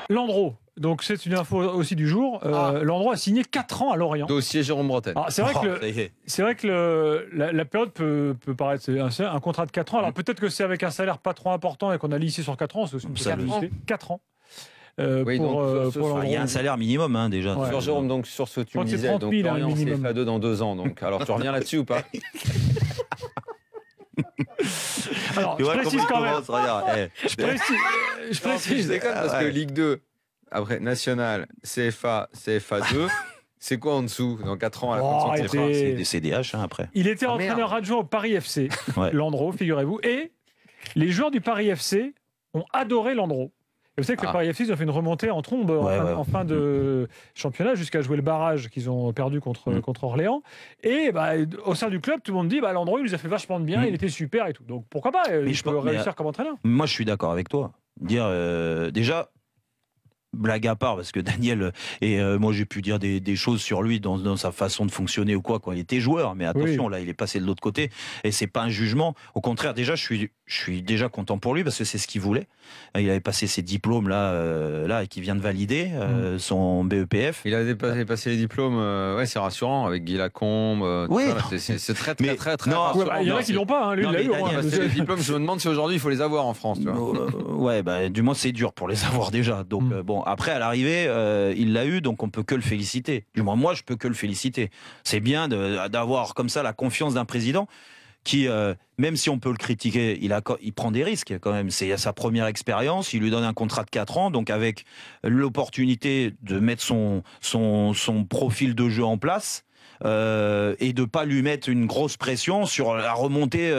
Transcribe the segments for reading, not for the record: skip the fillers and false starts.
Landreau. Donc c'est une info aussi du jour. Landreau a signé 4 ans à Lorient. Dossier Jérôme Bretagne. C'est vrai que la période peut paraître un contrat de 4 ans. Alors peut-être que c'est avec un salaire pas trop important et qu'on a lissé sur 4 ans. C'est aussi une possibilité. 4 ans. Il y a un salaire minimum hein, déjà. Ouais. Sur Jérôme, donc sur ce que tu me disais, donc Lorient c'est FA2 dans 2 ans. Donc alors tu reviens là-dessus ou pas? Alors je précise quand même. Je précise parce que Ligue 2, après National, CFA, CFA2. C'est quoi en dessous dans 4 ans à la C'est des CDH hein, après. Il était entraîneur adjoint au Paris FC, Landreau, figurez-vous. Et les joueurs du Paris FC ont adoré Landreau. Et vous savez que le Paris FC, ils ont fait une remontée en trombe en fin de championnat jusqu'à jouer le barrage qu'ils ont perdu contre Orléans. Et au sein du club, tout le monde dit Landreau, il nous a fait vachement de bien, il était super et tout. Donc pourquoi pas il peut réussir comme entraîneur. Moi, je suis d'accord avec toi. Déjà, blague à part, parce que Daniel et moi j'ai pu dire des choses sur lui dans sa façon de fonctionner ou quoi quand il était joueur, mais attention, là il est passé de l'autre côté et c'est pas un jugement, au contraire, déjà je suis déjà content pour lui parce que c'est ce qu'il voulait. Il avait passé ses diplômes là et qui vient de valider son BEPF. Il a passé les diplômes, c'est rassurant avec Guy Lacombe. C'est très rassurant. Il y en a qui l'ont pas, lui il l'a eu. Les diplômes, je me demande si aujourd'hui il faut les avoir en France. Tu vois. Du moins c'est dur pour les avoir déjà. Donc après, à l'arrivée, il l'a eu, donc on peut que le féliciter. Du moins, moi, je peux que le féliciter. C'est bien d'avoir comme ça la confiance d'un président qui, même si on peut le critiquer, il prend des risques quand même. C'est sa première expérience, il lui donne un contrat de 4 ans, donc avec l'opportunité de mettre son profil de jeu en place. Et de ne pas lui mettre une grosse pression sur la remontée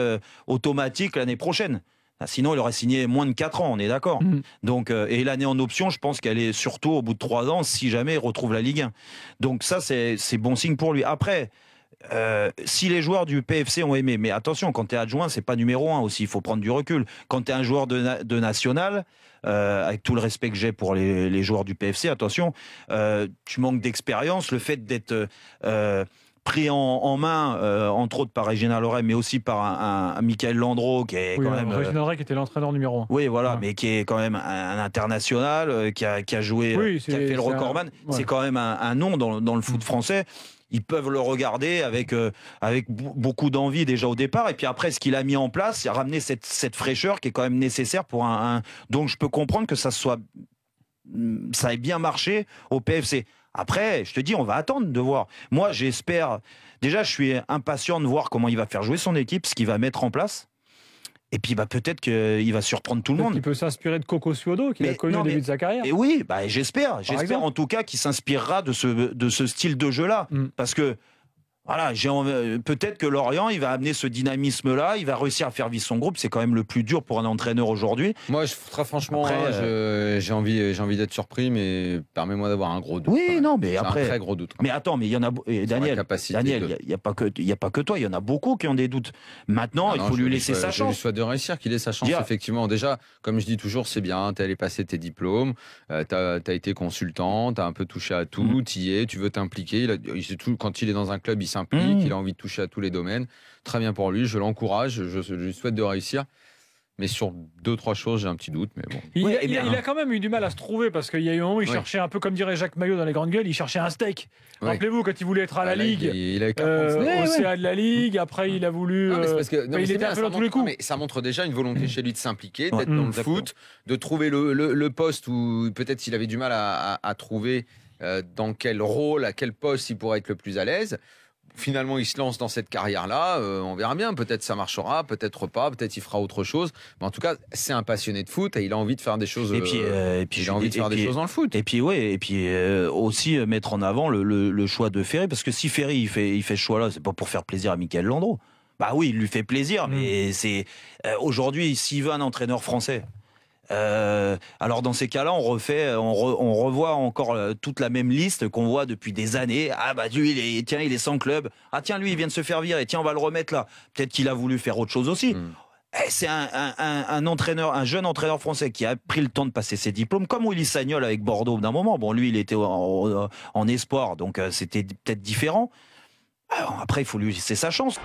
automatique l'année prochaine. Sinon, il aurait signé moins de 4 ans, on est d'accord. Donc, et l'année en option, je pense qu'elle est surtout au bout de 3 ans, si jamais il retrouve la Ligue 1. Donc ça, c'est bon signe pour lui. Après, si les joueurs du PFC ont aimé, mais attention, quand tu es adjoint, c'est pas numéro 1 aussi, il faut prendre du recul. Quand tu es un joueur de national, avec tout le respect que j'ai pour les joueurs du PFC, attention, tu manques d'expérience, le fait d'être... pris en main, entre autres par Régina Loret, mais aussi par un Michael Landreau, qui est quand même... Régina Loret qui était l'entraîneur numéro 1. Oui, voilà, mais qui est quand même un international, qui a joué, qui a fait le recordman. C'est quand même un nom dans le foot français. Ils peuvent le regarder avec beaucoup d'envie déjà au départ. Et puis après, ce qu'il a mis en place, il a ramené cette fraîcheur qui est quand même nécessaire pour Donc je peux comprendre que ça ait bien marché au PFC. Après, je te dis, on va attendre de voir. Moi, j'espère... Déjà, je suis impatient de voir comment il va faire jouer son équipe, ce qu'il va mettre en place. Et puis, peut-être qu'il va surprendre tout le monde. Il peut s'inspirer de Coco Suodo, qu'il a connu au début de sa carrière. Et oui, j'espère. J'espère en tout cas qu'il s'inspirera de ce style de jeu-là. Parce que... Voilà, peut-être que Lorient, il va amener ce dynamisme-là, il va réussir à faire vivre son groupe. C'est quand même le plus dur pour un entraîneur aujourd'hui. Moi, très franchement, j'ai envie d'être surpris, mais permets-moi d'avoir un gros doute. Oui, non, mais après, un très gros doute. Mais attends, mais il y en a, Daniel, il y a pas que toi, il y en a beaucoup qui ont des doutes. Maintenant, il faut lui laisser sa chance. Je lui souhaite de réussir, qu'il ait sa chance, effectivement. Déjà, comme je dis toujours, c'est bien. Tu es allé passer tes diplômes, tu as été consultant, tu as un peu touché à tout, tu y es, tu veux t'impliquer. Quand il est dans un club, il s'implique, il a envie de toucher à tous les domaines. Très bien pour lui, je l'encourage, je lui souhaite de réussir. Mais sur 2-3 choses, j'ai un petit doute. Mais bon. Il a quand même eu du mal à se trouver parce qu'il y a eu un moment où il cherchait un peu, comme dirait Jacques Maillot dans les grandes gueules, il cherchait un steak. Rappelez-vous, quand il voulait être à la Ligue, au CA de la Ligue, après il a voulu. Il était un peu dans tous les coups. Mais ça montre déjà une volonté chez lui de s'impliquer, d'être dans le foot, de trouver le poste où peut-être s'il avait du mal à trouver dans quel rôle, à quel poste il pourrait être le plus à l'aise. Finalement, il se lance dans cette carrière-là. On verra bien. Peut-être ça marchera, peut-être pas. Peut-être il fera autre chose. Mais en tout cas, c'est un passionné de foot et il a envie de faire des choses. Il a envie de faire des choses dans le foot. Et puis aussi mettre en avant le choix de Ferry, parce que si Ferry il fait ce choix-là, c'est pas pour faire plaisir à Michael Landreau. Bah oui, il lui fait plaisir, mais c'est aujourd'hui, s'il veut un entraîneur français. Alors dans ces cas-là, on revoit encore toute la même liste qu'on voit depuis des années. Ah bah lui, il est sans club. Ah tiens, lui, il vient de se faire virer. Tiens, on va le remettre là. Peut-être qu'il a voulu faire autre chose aussi. C'est un entraîneur, un jeune entraîneur français qui a pris le temps de passer ses diplômes, comme Willy Sagnol avec Bordeaux d'un moment. Bon, lui, il était en espoir, donc c'était peut-être différent. Alors, après, il faut lui laisser sa chance.